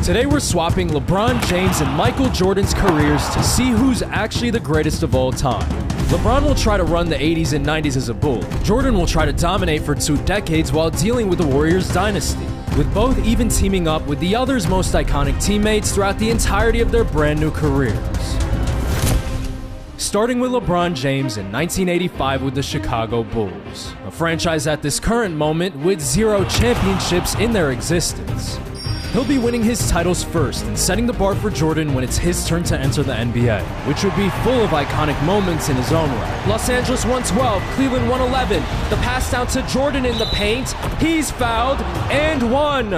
Today we're swapping LeBron James and Michael Jordan's careers to see who's actually the greatest of all time. LeBron will try to run the 80s and 90s as a Bull. Jordan will try to dominate for 2 decades while dealing with the Warriors dynasty, with both even teaming up with the other's most iconic teammates throughout the entirety of their brand new careers. Starting with LeBron James in 1985 with the Chicago Bulls, a franchise at this current moment with 0 championships in their existence. He'll be winning his titles first and setting the bar for Jordan when it's his turn to enter the NBA, which would be full of iconic moments in his own right. Los Angeles 112, Cleveland 111, the pass down to Jordan in the paint, he's fouled, and one!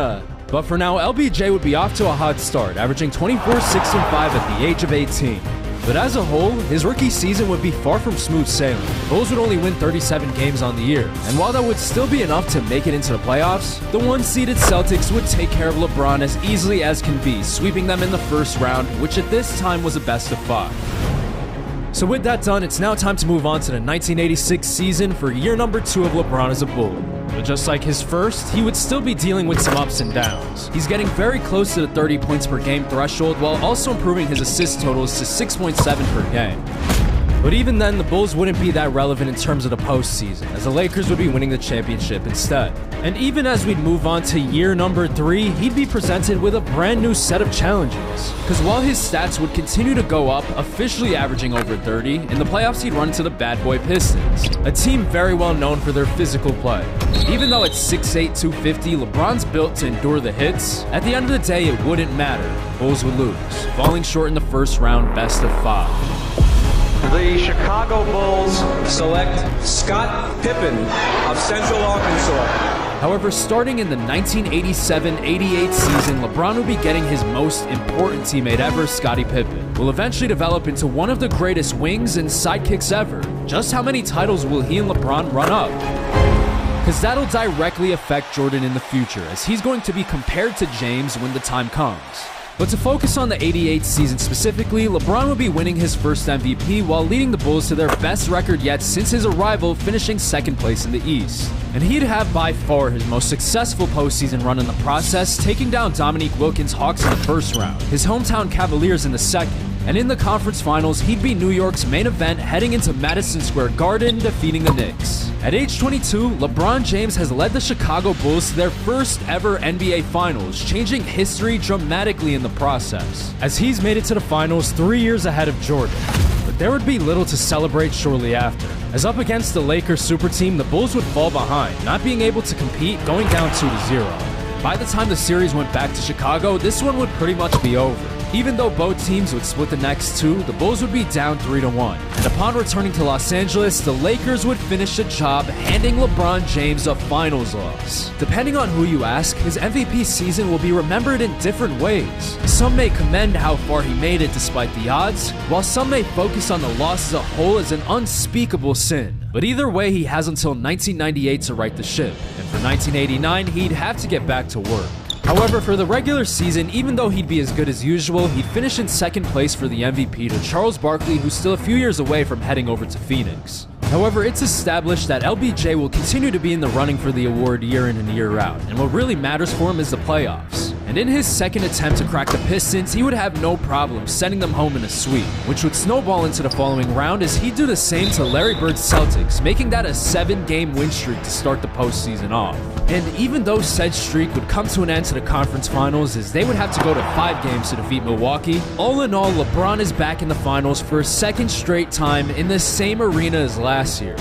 But for now, LBJ would be off to a hot start, averaging 24, 6, and 5 at the age of 18. But as a whole, his rookie season would be far from smooth sailing. The Bulls would only win 37 games on the year, and while that would still be enough to make it into the playoffs, the 1-seeded Celtics would take care of LeBron as easily as can be, sweeping them in the first round, which at this time was a best of 5. So with that done, it's now time to move on to the 1986 season for year number 2 of LeBron as a Bull. But just like his first, he would still be dealing with some ups and downs. He's getting very close to the 30 points per game threshold while also improving his assist totals to 6.7 per game. But even then, the Bulls wouldn't be that relevant in terms of the postseason, as the Lakers would be winning the championship instead. And even as we'd move on to year number 3, he'd be presented with a brand new set of challenges. Because while his stats would continue to go up, officially averaging over 30, in the playoffs he'd run into the bad boy Pistons, a team very well known for their physical play. Even though at 6'8", 250, LeBron's built to endure the hits, at the end of the day it wouldn't matter. Bulls would lose, falling short in the first round best of 5. The Chicago Bulls select Scott Pippen of Central Arkansas. However, starting in the 1987-88 season, LeBron will be getting his most important teammate ever, Scottie Pippen, will eventually develop into one of the greatest wings and sidekicks ever. Just how many titles will he and LeBron run up? Because that'll directly affect Jordan in the future, as he's going to be compared to James when the time comes. But to focus on the 88 season specifically, LeBron will be winning his first MVP while leading the Bulls to their best record yet since his arrival, finishing 2nd place in the East. And he'd have by far his most successful postseason run in the process, taking down Dominique Wilkins' Hawks in the first round, his hometown Cavaliers in the second, and in the conference finals, he'd be New York's main event heading into Madison Square Garden, defeating the Knicks. At age 22, LeBron James has led the Chicago Bulls to their first ever NBA Finals, changing history dramatically in the process, as he's made it to the finals 3 years ahead of Jordan. But there would be little to celebrate shortly after, as up against the Lakers super team, the Bulls would fall behind, not being able to compete, going down 2-0. By the time the series went back to Chicago, this one would pretty much be over. Even though both teams would split the next 2, the Bulls would be down 3-1. And upon returning to Los Angeles, the Lakers would finish the job, handing LeBron James a finals loss. Depending on who you ask, his MVP season will be remembered in different ways. Some may commend how far he made it despite the odds, while some may focus on the loss as a whole as an unspeakable sin. But either way, he has until 1998 to right the ship, and for 1989, he'd have to get back to work. However, for the regular season, even though he'd be as good as usual, he'd finish in 2nd place for the MVP to Charles Barkley, who's still a few years away from heading over to Phoenix. However, it's established that LBJ will continue to be in the running for the award year in and year out, and what really matters for him is the playoffs. And in his 2nd attempt to crack the Pistons, he would have no problem sending them home in a sweep, which would snowball into the following round as he'd do the same to Larry Bird's Celtics, making that a 7-game win streak to start the postseason off. And even though said streak would come to an end to the conference finals as they would have to go to 5 games to defeat Milwaukee, all in all, LeBron is back in the finals for a 2nd straight time in the same arena as last year.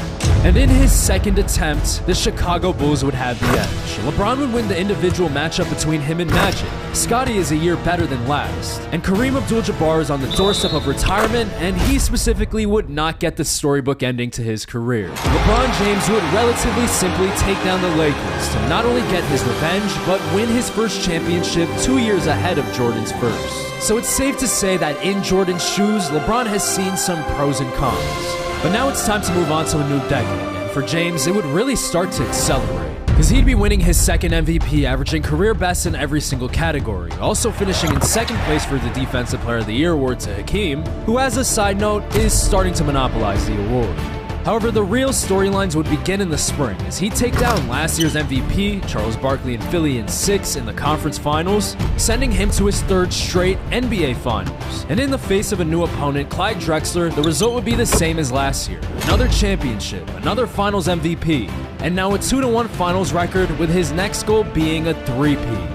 And in his 2nd attempt, the Chicago Bulls would have the edge. LeBron would win the individual matchup between him and Magic. Scottie is a year better than last, and Kareem Abdul-Jabbar is on the doorstep of retirement, and he specifically would not get the storybook ending to his career. LeBron James would relatively simply take down the Lakers to not only get his revenge, but win his first championship 2 years ahead of Jordan's first. So it's safe to say that in Jordan's shoes, LeBron has seen some pros and cons. But now it's time to move on to a new decade, and for James, it would really start to accelerate, because he'd be winning his 2nd MVP, averaging career best in every single category, also finishing in 2nd place for the Defensive Player of the Year award to Hakeem, who, as a side note, is starting to monopolize the award. However, the real storylines would begin in the spring as he'd take down last year's MVP, Charles Barkley in Philly in 6 in the conference finals, sending him to his 3rd straight NBA finals. And in the face of a new opponent, Clyde Drexler, the result would be the same as last year. Another championship, another finals MVP, and now a 2-1 finals record with his next goal being a 3-peat.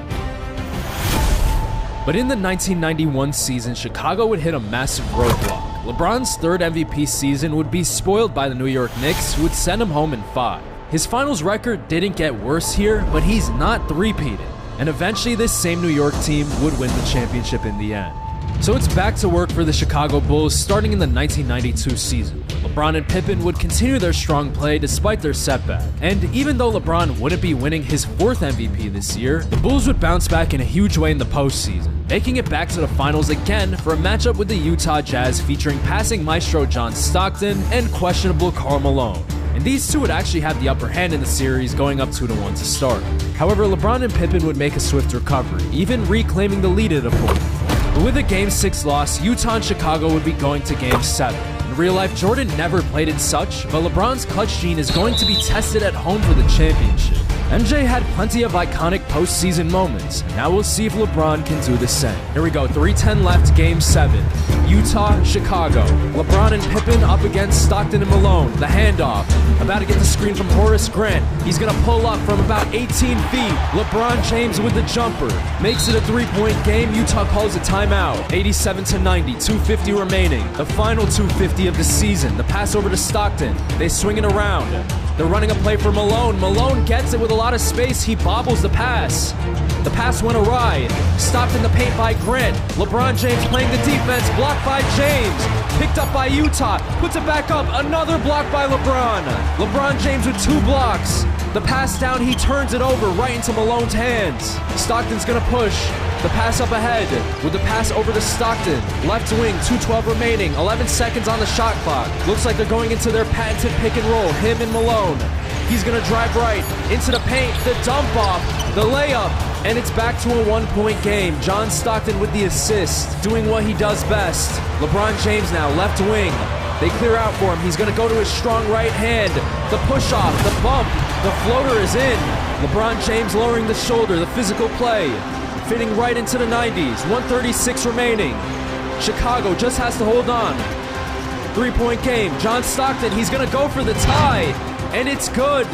But in the 1991 season, Chicago would hit a massive roadblock. LeBron's 3rd MVP season would be spoiled by the New York Knicks, who would send him home in 5. His finals record didn't get worse here, but he's not 3-peated. And eventually this same New York team would win the championship in the end. So it's back to work for the Chicago Bulls starting in the 1992 season. LeBron and Pippen would continue their strong play despite their setback. And even though LeBron wouldn't be winning his 4th MVP this year, the Bulls would bounce back in a huge way in the postseason, making it back to the finals again for a matchup with the Utah Jazz featuring passing maestro John Stockton and questionable Karl Malone. And these two would actually have the upper hand in the series, going up 2-1 to start. However, LeBron and Pippen would make a swift recovery, even reclaiming the lead at a point. But with a Game 6 loss, Utah and Chicago would be going to Game 7. In real life, Jordan never played in such, but LeBron's clutch gene is going to be tested at home for the championship. MJ had plenty of iconic postseason moments, and now we'll see if LeBron can do the same. Here we go, 3:10 left, Game 7. Utah, Chicago. LeBron and Pippen up against Stockton and Malone. The handoff. About to get the screen from Horace Grant. He's gonna pull up from about 18 feet. LeBron James with the jumper. Makes it a 3-point game. Utah calls a timeout. 87-90, 2:50 remaining. The final 2:50 of the season. The pass over to Stockton. They swing it around. They're running a play for Malone. Malone gets it with a lot of space. He bobbles the pass. The pass went awry. Stopped in the paint by Grant. LeBron James playing the defense. Blocked by James. Picked up by Utah. Puts it back up. Another block by LeBron. LeBron James with 2 blocks. The pass down, he turns it over right into Malone's hands. Stockton's gonna push. The pass up ahead with the pass over to Stockton. Left wing, 2:12 remaining, 11 seconds on the shot clock. Looks like they're going into their patented pick and roll, him and Malone. He's gonna drive right into the paint, the dump off, the layup, and it's back to a 1-point game. John Stockton with the assist, doing what he does best. LeBron James now, left wing. They clear out for him. He's gonna go to his strong right hand. The push off, the bump, the floater is in. LeBron James lowering the shoulder, the physical play. Fitting right into the 90s, 1:36 remaining. Chicago just has to hold on. 3-point game, John Stockton, he's gonna go for the tie, and it's good.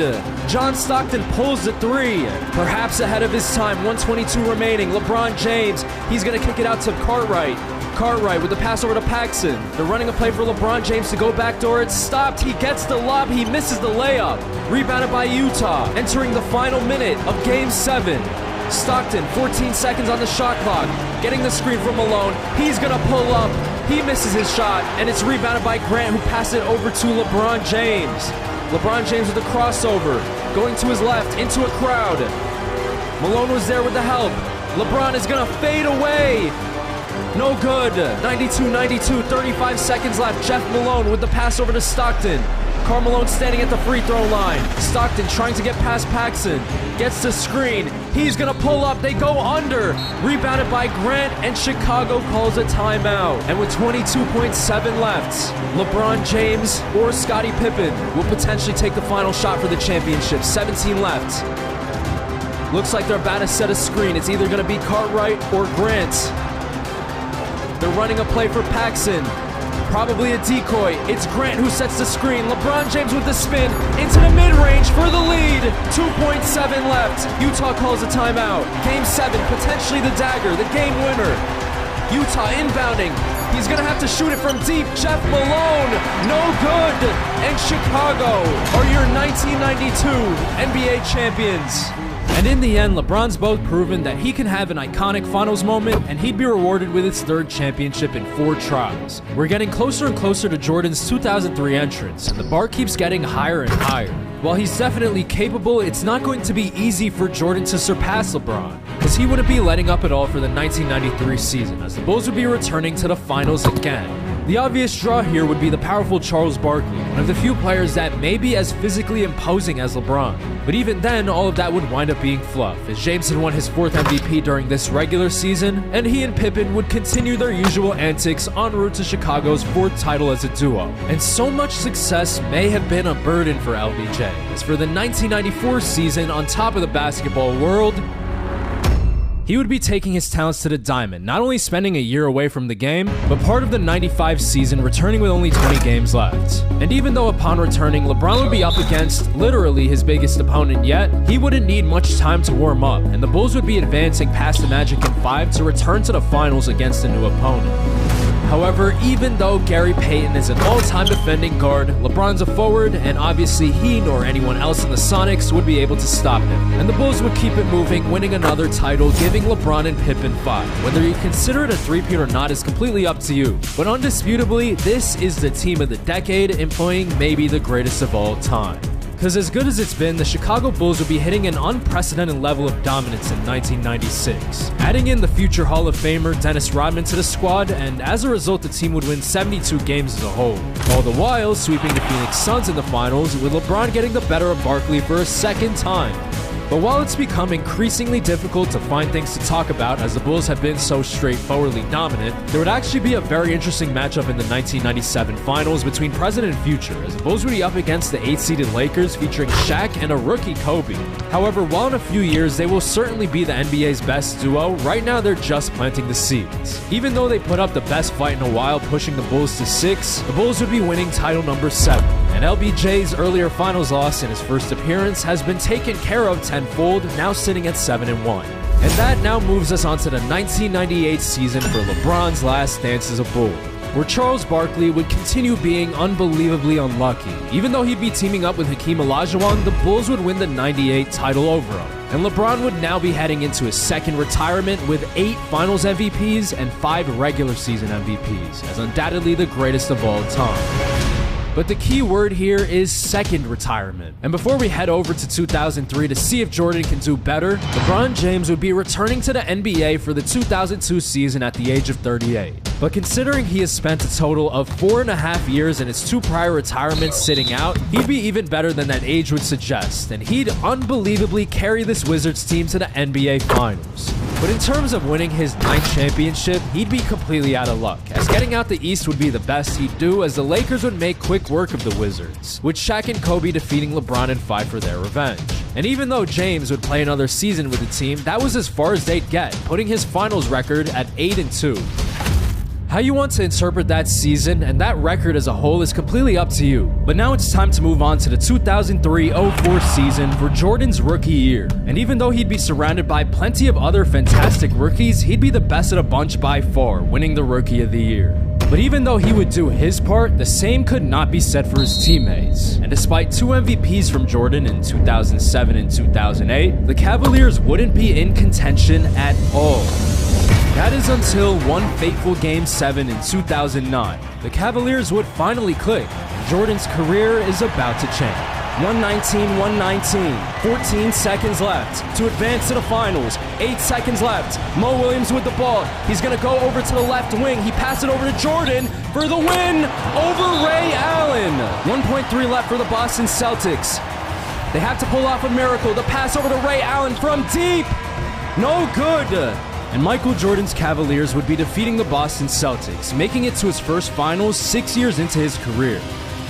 John Stockton pulls the 3, perhaps ahead of his time, 1:22 remaining. LeBron James, he's gonna kick it out to Cartwright. Cartwright with the pass over to Paxson. They're running a play for LeBron James to go backdoor. It's stopped. He gets the lob. He misses the layup. Rebounded by Utah. Entering the final minute of Game 7. Stockton, 14 seconds on the shot clock. Getting the screen from Malone. He's going to pull up. He misses his shot, and it's rebounded by Grant, who passed it over to LeBron James. LeBron James with a crossover. Going to his left, into a crowd. Malone was there with the help. LeBron is going to fade away. No good. 92-92, 35 seconds left. Jeff Malone with the pass over to Stockton. Karl Malone standing at the free throw line. Stockton trying to get past Paxson. Gets the screen. He's going to pull up. They go under. Rebounded by Grant, and Chicago calls a timeout. And with 22.7 left, LeBron James or Scottie Pippen will potentially take the final shot for the championship. 17 left. Looks like they're about to set a screen. It's either going to be Cartwright or Grant. They're running a play for Paxson. Probably a decoy. It's Grant who sets the screen. LeBron James with the spin into the mid-range for the lead. 2.7 left. Utah calls a timeout. Game 7, potentially the dagger, the game winner. Utah inbounding. He's going to have to shoot it from deep. Jeff Malone, no good. And Chicago are your 1992 NBA champions. And in the end, LeBron's both proven that he can have an iconic finals moment, and he'd be rewarded with his 3rd championship in 4 tries. We're getting closer and closer to Jordan's 2003 entrance, and the bar keeps getting higher and higher. While he's definitely capable, it's not going to be easy for Jordan to surpass LeBron, because he wouldn't be letting up at all for the 1993 season, as the Bulls would be returning to the finals again. The obvious draw here would be the powerful Charles Barkley, one of the few players that may be as physically imposing as LeBron. But even then, all of that would wind up being fluff, as James had won his 4th MVP during this regular season, and he and Pippen would continue their usual antics en route to Chicago's 4th title as a duo. And so much success may have been a burden for LBJ, as for the 1994 season on top of the basketball world, he would be taking his talents to the diamond, not only spending a year away from the game, but part of the 95 season returning with only 20 games left. And even though upon returning, LeBron would be up against literally his biggest opponent yet, he wouldn't need much time to warm up, and the Bulls would be advancing past the Magic in 5 to return to the finals against a new opponent. However, even though Gary Payton is an all-time defending guard, LeBron's a forward, and obviously he nor anyone else in the Sonics would be able to stop him. And the Bulls would keep it moving, winning another title, giving LeBron and Pippen 5. Whether you consider it a three-peat or not is completely up to you. But undisputably, this is the team of the decade, employing maybe the greatest of all time. Because as good as it's been, the Chicago Bulls would be hitting an unprecedented level of dominance in 1996, adding in the future Hall of Famer Dennis Rodman to the squad, and as a result the team would win 72 games as a whole, all the while sweeping the Phoenix Suns in the finals, with LeBron getting the better of Barkley for a second time. But while it's become increasingly difficult to find things to talk about as the Bulls have been so straightforwardly dominant, there would actually be a very interesting matchup in the 1997 finals between present and future, as the Bulls would be up against the 8-seeded Lakers featuring Shaq and a rookie Kobe. However, while in a few years they will certainly be the NBA's best duo, right now they're just planting the seeds. Even though they put up the best fight in a while, pushing the Bulls to 6, the Bulls would be winning title number 7. And LBJ's earlier finals loss in his first appearance has been taken care of tenfold, now sitting at 7-1. And that now moves us on to the 1998 season for LeBron's last dance as a Bull, where Charles Barkley would continue being unbelievably unlucky. Even though he'd be teaming up with Hakeem Olajuwon, the Bulls would win the 98 title over him. And LeBron would now be heading into his second retirement with 8 finals MVPs and 5 regular season MVPs, as undoubtedly the greatest of all time. But the key word here is second retirement. And before we head over to 2003 to see if Jordan can do better, LeBron James would be returning to the NBA for the 2002 season at the age of 38. But considering he has spent a total of 4.5 years in his 2 prior retirements sitting out, he'd be even better than that age would suggest, and he'd unbelievably carry this Wizards team to the NBA Finals. But in terms of winning his 9th championship, he'd be completely out of luck, as getting out the East would be the best he'd do, as the Lakers would make quick work of the Wizards, with Shaq and Kobe defeating LeBron in 5 for their revenge. And even though James would play another season with the team, that was as far as they'd get, putting his finals record at 8-2. How you want to interpret that season and that record as a whole is completely up to you. But now it's time to move on to the 2003-04 season for Jordan's rookie year. And even though he'd be surrounded by plenty of other fantastic rookies, he'd be the best of the bunch by far, winning the Rookie of the Year. But even though he would do his part, the same could not be said for his teammates. And despite 2 MVPs from Jordan in 2007 and 2008, the Cavaliers wouldn't be in contention at all. That is until one fateful Game 7 in 2009. The Cavaliers would finally click, and Jordan's career is about to change. 119-119, 14 seconds left to advance to the finals, 8 seconds left. Mo Williams with the ball, he's gonna go over to the left wing, he passes it over to Jordan for the win over Ray Allen. 1.3 left for the Boston Celtics. They have to pull off a miracle, the pass over to Ray Allen from deep, no good. And Michael Jordan's Cavaliers would be defeating the Boston Celtics, making it to his first finals 6 years into his career.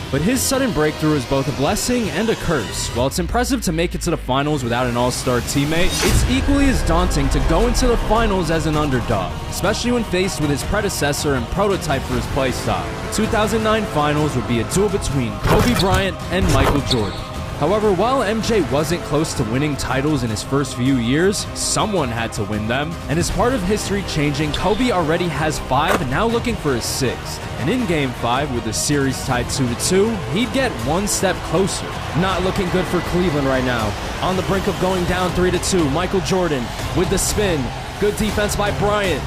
But his sudden breakthrough is both a blessing and a curse. While it's impressive to make it to the finals without an all-star teammate, it's equally as daunting to go into the finals as an underdog, especially when faced with his predecessor and prototype for his playstyle. The 2009 finals would be a duel between Kobe Bryant and Michael Jordan. However, while MJ wasn't close to winning titles in his first few years, someone had to win them. And as part of history changing, Kobe already has 5, now looking for his 6th. And in Game 5, with the series tied 2-2, he'd get one step closer. Not looking good for Cleveland right now. On the brink of going down 3-2, Michael Jordan with the spin. Good defense by Bryant.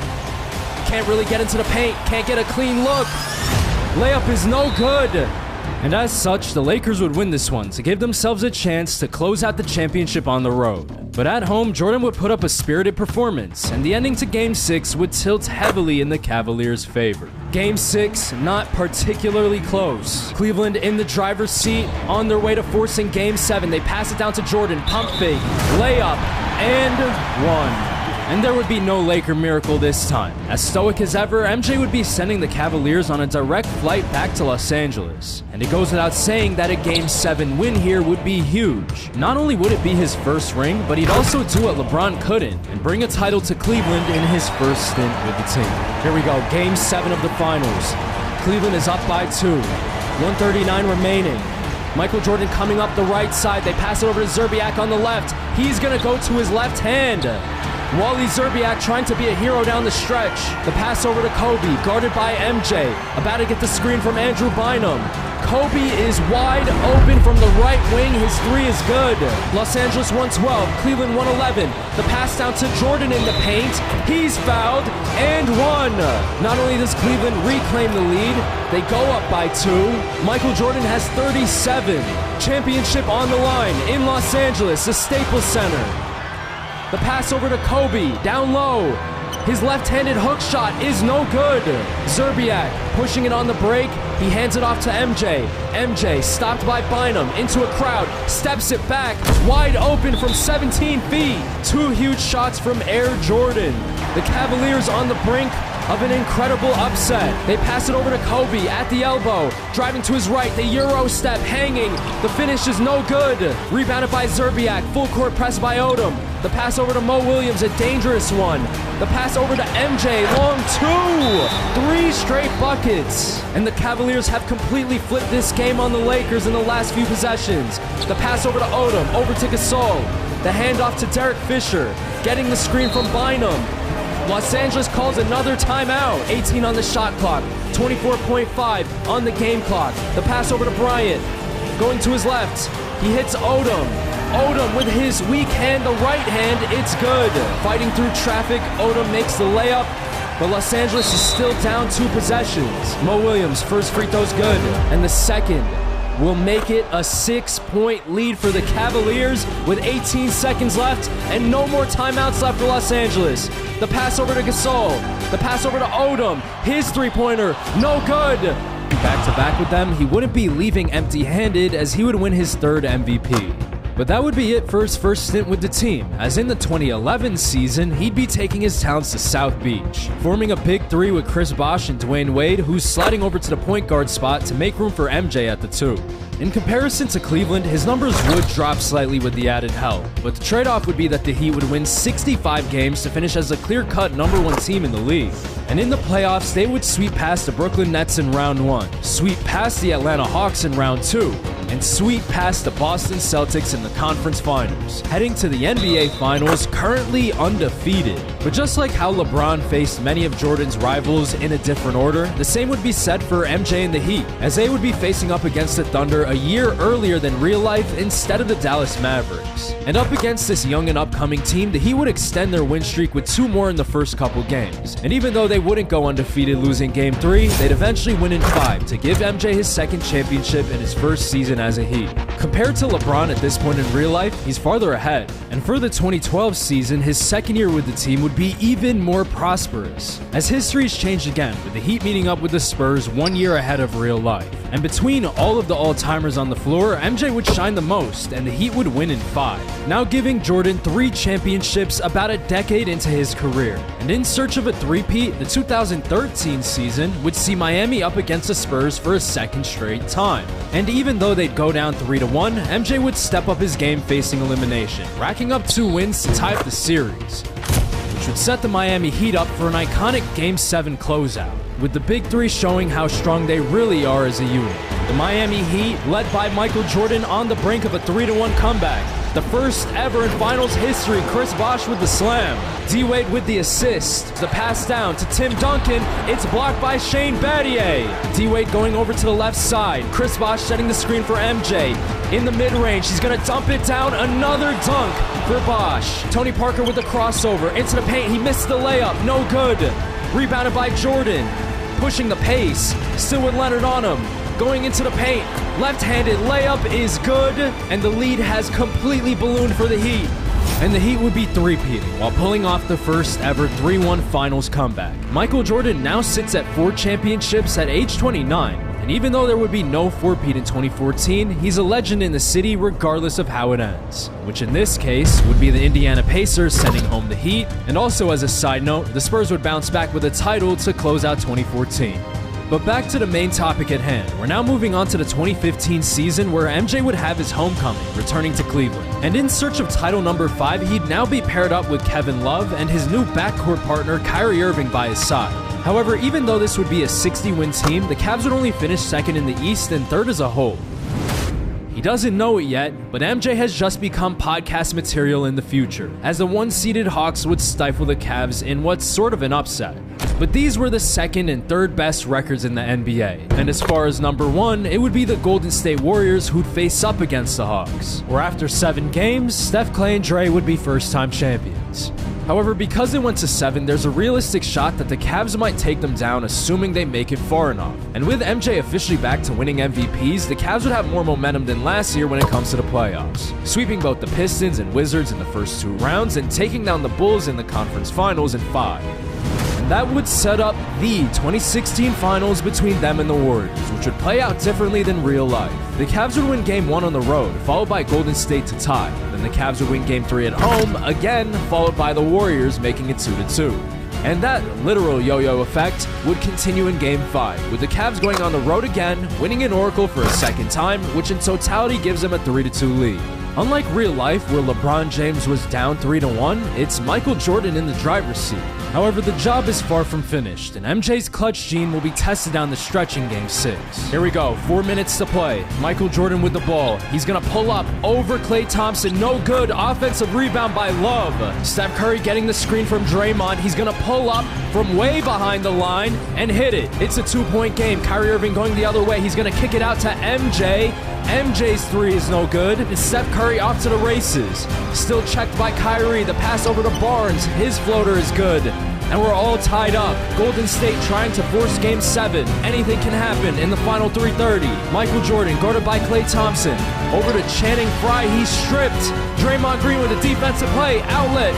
Can't really get into the paint, can't get a clean look. Layup is no good. And as such, the Lakers would win this one to give themselves a chance to close out the championship on the road. But at home, Jordan would put up a spirited performance, and the ending to Game 6 would tilt heavily in the Cavaliers' favor. Game 6, not particularly close. Cleveland in the driver's seat, on their way to forcing Game 7. They pass it down to Jordan, pump fake, layup, and one. And there would be no Laker miracle this time. As stoic as ever, MJ would be sending the Cavaliers on a direct flight back to Los Angeles. And it goes without saying that a Game 7 win here would be huge. Not only would it be his first ring, but he'd also do what LeBron couldn't and bring a title to Cleveland in his first stint with the team. Here we go, Game 7 of the finals. Cleveland is up by 2. 1:39 remaining. Michael Jordan coming up the right side. They pass it over to Szczerbiak on the left. He's gonna go to his left hand. Wally Szczerbiak trying to be a hero down the stretch. The pass over to Kobe, guarded by MJ. About to get the screen from Andrew Bynum. Kobe is wide open from the right wing. His three is good. Los Angeles 112, Cleveland 111. The pass down to Jordan in the paint. He's fouled and one. Not only does Cleveland reclaim the lead, they go up by 2. Michael Jordan has 37. Championship on the line in Los Angeles, the Staples Center. The pass over to Kobe, down low. His left-handed hook shot is no good. Szczerbiak pushing it on the break. He hands it off to MJ. MJ stopped by Bynum into a crowd. Steps it back, wide open from 17 feet. 2 huge shots from Air Jordan. The Cavaliers on the brink of an incredible upset. They pass it over to Kobe at the elbow. Driving to his right, the Euro step hanging. The finish is no good. Rebounded by Szczerbiak, full court press by Odom. The pass over to Mo Williams, a dangerous one. The pass over to MJ, long 2. 3 straight buckets. And the Cavaliers have completely flipped this game on the Lakers in the last few possessions. The pass over to Odom, over to Gasol. The handoff to Derek Fisher, getting the screen from Bynum. Los Angeles calls another timeout. 18 on the shot clock, 24.5 on the game clock. The pass over to Bryant, going to his left. He hits Odom. Odom with his weak hand, the right hand, it's good. Fighting through traffic, Odom makes the layup, but Los Angeles is still down 2 possessions. Mo Williams, first free throw's good, and the second will make it a 6-point lead for the Cavaliers with 18 seconds left and no more timeouts left for Los Angeles. The pass over to Gasol, the pass over to Odom, his three-pointer, no good. Back-to-back with them, he wouldn't be leaving empty-handed as he would win his 3rd MVP. But that would be it for his first stint with the team, as in the 2011 season, he'd be taking his talents to South Beach, forming a big 3 with Chris Bosh and Dwayne Wade, who's sliding over to the point guard spot to make room for MJ at the 2. In comparison to Cleveland, his numbers would drop slightly with the added help, but the trade-off would be that the Heat would win 65 games to finish as a clear-cut #1 team in the league. And in the playoffs, they would sweep past the Brooklyn Nets in round 1, sweep past the Atlanta Hawks in round 2, and sweep past the Boston Celtics in the conference finals, heading to the NBA Finals currently undefeated. But just like how LeBron faced many of Jordan's rivals in a different order, the same would be said for MJ and the Heat, as they would be facing up against the Thunder a year earlier than real life instead of the Dallas Mavericks. And up against this young and upcoming team, the Heat would extend their win streak with 2 more in the first couple games. And even though they wouldn't go undefeated losing Game 3, they'd eventually win in 5 to give MJ his 2nd championship in his first season as a Heat. Compared to LeBron at this point in real life, he's farther ahead. And for the 2012 season, his 2nd year with the team would be even more prosperous, as history's changed again, with the Heat meeting up with the Spurs 1 year ahead of real life. And between all of the all-timers on the floor, MJ would shine the most, and the Heat would win in 5, now giving Jordan 3 championships about a decade into his career. And in search of a three-peat, the 2013 season would see Miami up against the Spurs for a 2nd straight time. And even though they'd go down 3-1, MJ would step up his game facing elimination, racking up 2 wins to tie up the series, which would set the Miami Heat up for an iconic Game 7 closeout, with the Big 3 showing how strong they really are as a unit. The Miami Heat, led by Michael Jordan, on the brink of a 3-1 comeback. The first ever in finals history, Chris Bosh with the slam. D-Wade with the assist. The pass down to Tim Duncan. It's blocked by Shane Battier. D-Wade going over to the left side. Chris Bosh setting the screen for MJ. In the mid-range, he's going to dump it down. Another dunk for Bosh. Tony Parker with the crossover. Into the paint. He missed the layup. No good. Rebounded by Jordan. Pushing the pace. Still with Leonard on him. going into the paint. Left-handed layup is good, and the lead has completely ballooned for the Heat. And the Heat would be three-peating while pulling off the first ever 3-1 finals comeback. Michael Jordan now sits at 4 championships at age 29. And even though there would be no four-peat in 2014, he's a legend in the city regardless of how it ends. Which in this case would be the Indiana Pacers sending home the Heat. And also as a side note, the Spurs would bounce back with a title to close out 2014. But back to the main topic at hand. We're now moving on to the 2015 season where MJ would have his homecoming, returning to Cleveland. And in search of title number 5, he'd now be paired up with Kevin Love and his new backcourt partner Kyrie Irving by his side. However, even though this would be a 60-win team, the Cavs would only finish second in the East and third as a whole. He doesn't know it yet, but MJ has just become podcast material in the future, as the one-seeded Hawks would stifle the Cavs in what's sort of an upset. But these were the second and third best records in the NBA. And as far as number 1, it would be the Golden State Warriors who'd face up against the Hawks, where after 7 games, Steph, Clay, and Dre would be first-time champions. However, because it went to 7, there's a realistic shot that the Cavs might take them down, assuming they make it far enough. And with MJ officially back to winning MVPs, the Cavs would have more momentum than last year when it comes to the playoffs, sweeping both the Pistons and Wizards in the first 2 rounds and taking down the Bulls in the conference finals in 5. And that would set up the 2016 finals between them and the Warriors, which would play out differently than real life. The Cavs would win Game 1 on the road, followed by Golden State to tie. Then the Cavs would win Game 3 at home, again followed by the Warriors, making it 2-2. And that literal yo-yo effect would continue in Game 5, with the Cavs going on the road again, winning in Oracle for a second time, which in totality gives them a 3-2 lead. Unlike real life, where LeBron James was down 3-1, it's Michael Jordan in the driver's seat. However, the job is far from finished, and MJ's clutch gene will be tested down the stretch in Game 6. Here we go, 4 minutes to play. Michael Jordan with the ball. He's gonna pull up over Klay Thompson. No good. Offensive rebound by Love. Steph Curry getting the screen from Draymond. He's gonna pull up from way behind the line and hit it. It's a 2-point game. Kyrie Irving going the other way. He's gonna kick it out to MJ. MJ's 3 is no good. And Steph Curry off to the races. Still checked by Kyrie. The pass over to Barnes. His floater is good. And we're all tied up. Golden State trying to force Game 7. Anything can happen in the final 3:30. Michael Jordan guarded by Klay Thompson. Over to Channing Frye. He's stripped. Draymond Green with a defensive play. Outlet.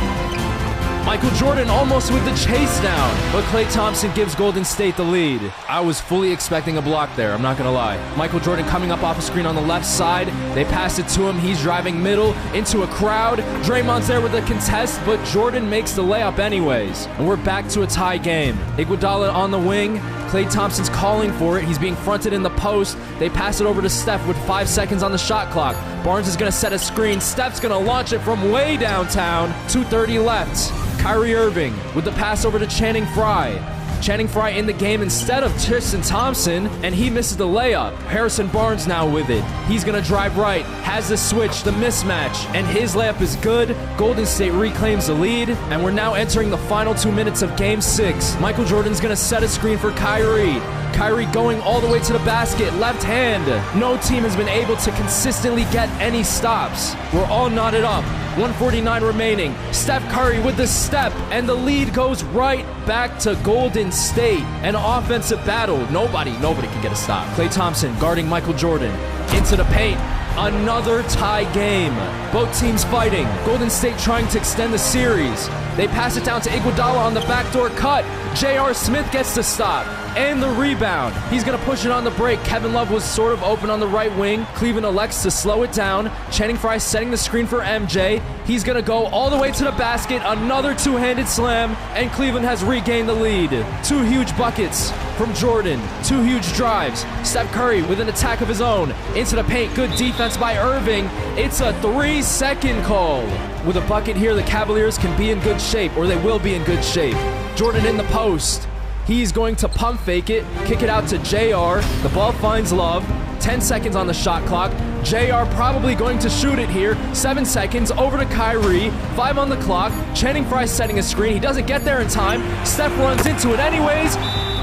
Michael Jordan almost with the chase down, but Klay Thompson gives Golden State the lead. I was fully expecting a block there, I'm not gonna lie. Michael Jordan coming up off a screen on the left side. They pass it to him, he's driving middle into a crowd. Draymond's there with a contest, but Jordan makes the layup anyways. And we're back to a tie game. Iguodala on the wing. Klay Thompson's calling for it. He's being fronted in the post. They pass it over to Steph with 5 seconds on the shot clock. Barnes is gonna set a screen. Steph's gonna launch it from way downtown. 2:30 left. Kyrie Irving with the pass over to Channing Frye. Channing Frye in the game instead of Tristan Thompson, and he misses the layup. Harrison Barnes now with it. He's gonna drive right, has the switch, the mismatch, and his layup is good. Golden State reclaims the lead, and we're now entering the final 2 minutes of Game 6. Michael Jordan's gonna set a screen for Kyrie. Kyrie going all the way to the basket, left hand. No team has been able to consistently get any stops. We're all knotted up. 1:49 remaining. Steph Curry with the step, and the lead goes right back to Golden State. An offensive battle. Nobody can get a stop. Klay Thompson guarding Michael Jordan. Into the paint. Another tie game. Both teams fighting. Golden State trying to extend the series. They pass it down to Iguodala on the backdoor cut. J.R. Smith gets the stop. And the rebound. He's going to push it on the break. Kevin Love was sort of open on the right wing. Cleveland elects to slow it down. Channing Frye setting the screen for MJ. He's going to go all the way to the basket. Another two-handed slam. And Cleveland has regained the lead. 2 huge buckets from Jordan. 2 huge drives. Steph Curry with an attack of his own. Into the paint. Good defense by Irving. It's a 3-second call. With a bucket here, the Cavaliers can be in good shape, or they will be in good shape. Jordan in the post. He's going to pump fake it, kick it out to JR. The ball finds Love. 10 seconds on the shot clock. JR probably going to shoot it here. 7 seconds over to Kyrie. 5 on the clock. Channing Frye setting a screen. He doesn't get there in time. Steph runs into it anyways.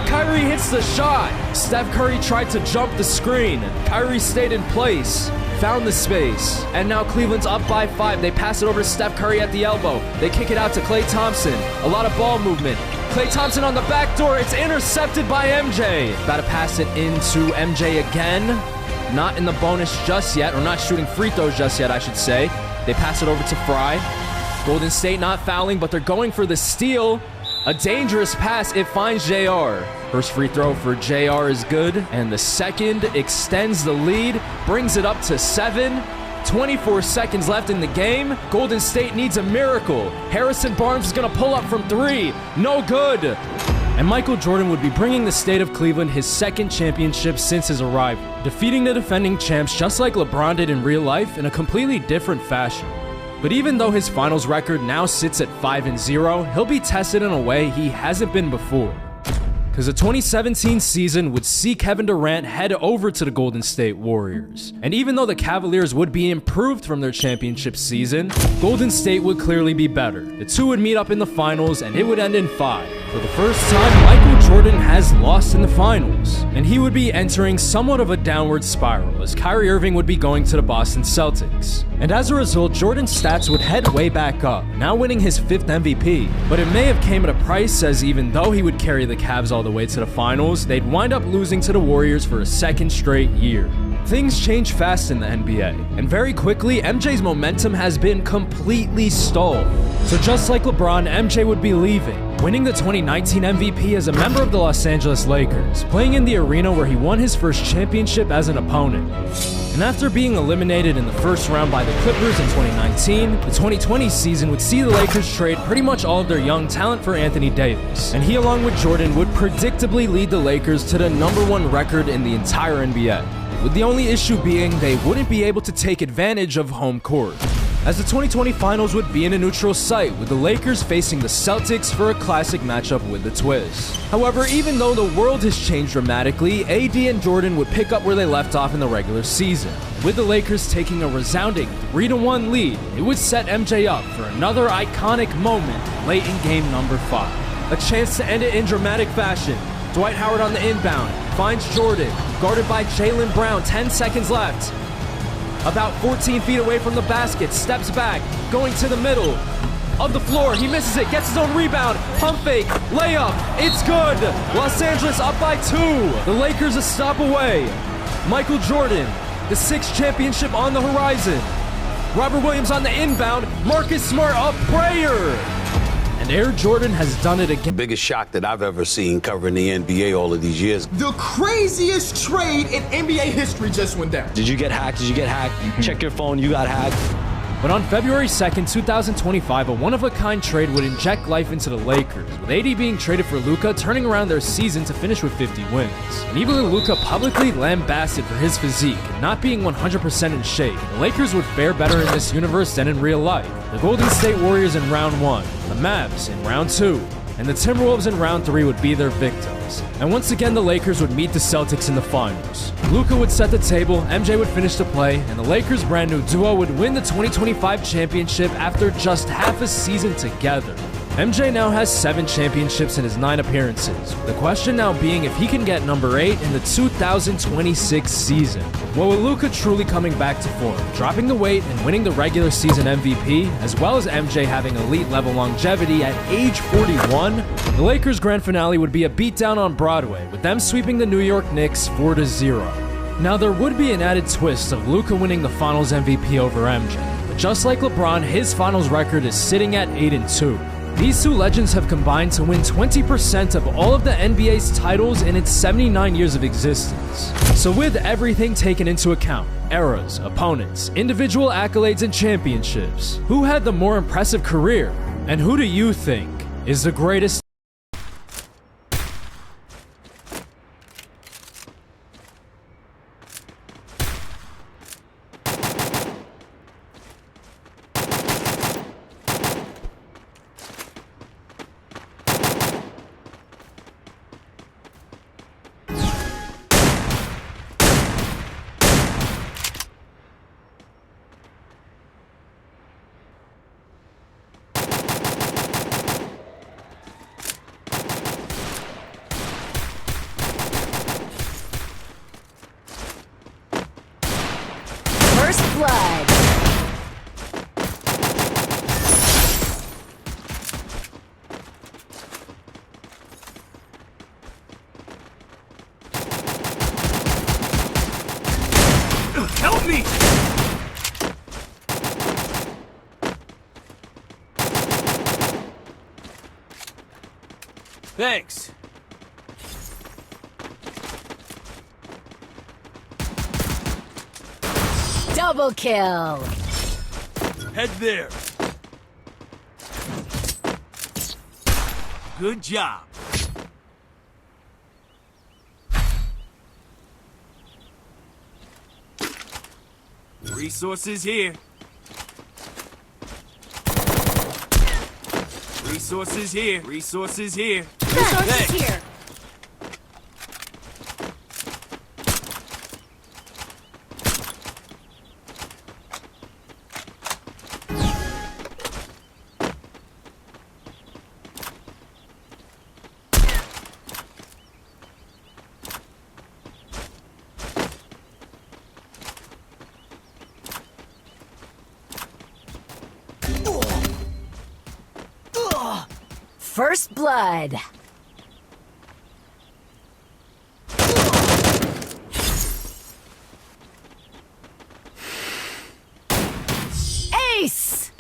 Kyrie hits the shot. Steph Curry tried to jump the screen. Kyrie stayed in place. Found the space. And now Cleveland's up by 5. They pass it over to Steph Curry at the elbow. They kick it out to Klay Thompson. A lot of ball movement. Klay Thompson on the back door. It's intercepted by MJ. About to pass it into MJ again. Not in the bonus just yet, or not shooting free throws just yet, I should say. They pass it over to Fry. Golden State not fouling, but they're going for the steal. A dangerous pass. It finds JR. First free throw for JR is good. And the second extends the lead, brings it up to 7. 24 seconds left in the game. Golden State needs a miracle. Harrison Barnes is going to pull up from 3. No good. And Michael Jordan would be bringing the state of Cleveland his second championship since his arrival, defeating the defending champs just like LeBron did in real life in a completely different fashion. But even though his finals record now sits at 5-0, he'll be tested in a way he hasn't been before. Because the 2017 season would see Kevin Durant head over to the Golden State Warriors. And even though the Cavaliers would be improved from their championship season, Golden State would clearly be better. The two would meet up in the finals and it would end in 5. For the first time, Michael Jordan has lost in the finals. And he would be entering somewhat of a downward spiral as Kyrie Irving would be going to the Boston Celtics. And as a result, Jordan's stats would head way back up, now winning his 5th MVP. But it may have came at a price, as even though he would carry the Cavs all the way to the finals, they'd wind up losing to the Warriors for a second straight year. Things change fast in the NBA, and very quickly, MJ's momentum has been completely stalled. So just like LeBron, MJ would be leaving, winning the 2019 MVP as a member of the Los Angeles Lakers, playing in the arena where he won his first championship as an opponent. And after being eliminated in the first round by the Clippers in 2019, the 2020 season would see the Lakers trade pretty much all of their young talent for Anthony Davis. And he, along with Jordan, would predictably lead the Lakers to the #1 record in the entire NBA. With the only issue being they wouldn't be able to take advantage of home court, as the 2020 finals would be in a neutral site, with the Lakers facing the Celtics for a classic matchup with the twist. However, even though the world has changed dramatically, AD and Jordan would pick up where they left off in the regular season. With the Lakers taking a resounding 3-1 lead, it would set MJ up for another iconic moment late in game number 5. A chance to end it in dramatic fashion. Dwight Howard on the inbound, finds Jordan, guarded by Jaylen Brown, 10 seconds left. About 14 feet away from the basket, steps back, going to the middle of the floor. He misses it, gets his own rebound, pump fake, layup, it's good. Los Angeles up by 2. The Lakers a stop away. Michael Jordan, the 6th championship on the horizon. Robert Williams on the inbound, Marcus Smart a prayer. And Air Jordan has done it again. Biggest shock that I've ever seen covering the NBA all of these years. The craziest trade in NBA history just went down. Did you get hacked? Did you get hacked? Check your phone, you got hacked. But on February 2nd, 2025, a one-of-a-kind trade would inject life into the Lakers, with AD being traded for Luka, turning around their season to finish with 50 wins. And even though Luka publicly lambasted for his physique and not being 100% in shape, the Lakers would fare better in this universe than in real life. The Golden State Warriors in round 1, the Mavs in round 2, and the Timberwolves in round 3 would be their victims. And once again, the Lakers would meet the Celtics in the finals. Luka would set the table, MJ would finish the play, and the Lakers' brand new duo would win the 2025 championship after just half a season together. MJ now has 7 championships in his 9 appearances, the question now being if he can get number 8 in the 2026 season. Well, with Luka truly coming back to form, dropping the weight and winning the regular season MVP, as well as MJ having elite level longevity at age 41, the Lakers' grand finale would be a beatdown on Broadway, with them sweeping the New York Knicks 4-0. Now, there would be an added twist of Luka winning the finals MVP over MJ, but just like LeBron, his finals record is sitting at 8-2. These two legends have combined to win 20% of all of the NBA's titles in its 79 years of existence. So with everything taken into account, eras, opponents, individual accolades, and championships, who had the more impressive career? And who do you think is the greatest? First blood. me! Thanks. Double kill. Head there. Good job. Resources here. Resources here. Resources here. Resources here. First blood. Ace!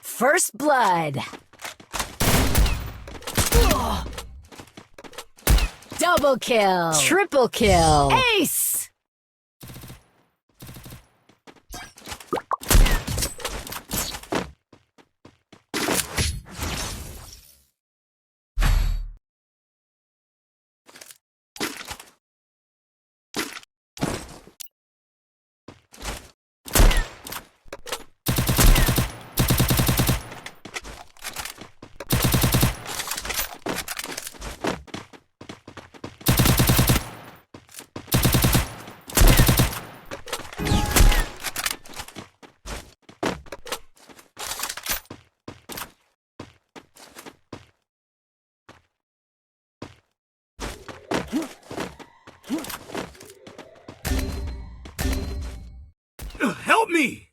First blood. Double kill. Triple kill. Ace! Help me!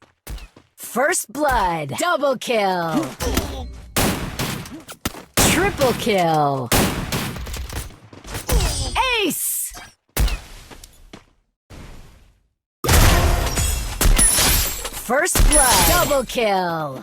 First blood. Double kill. Triple kill. Ace! First blood. Double kill.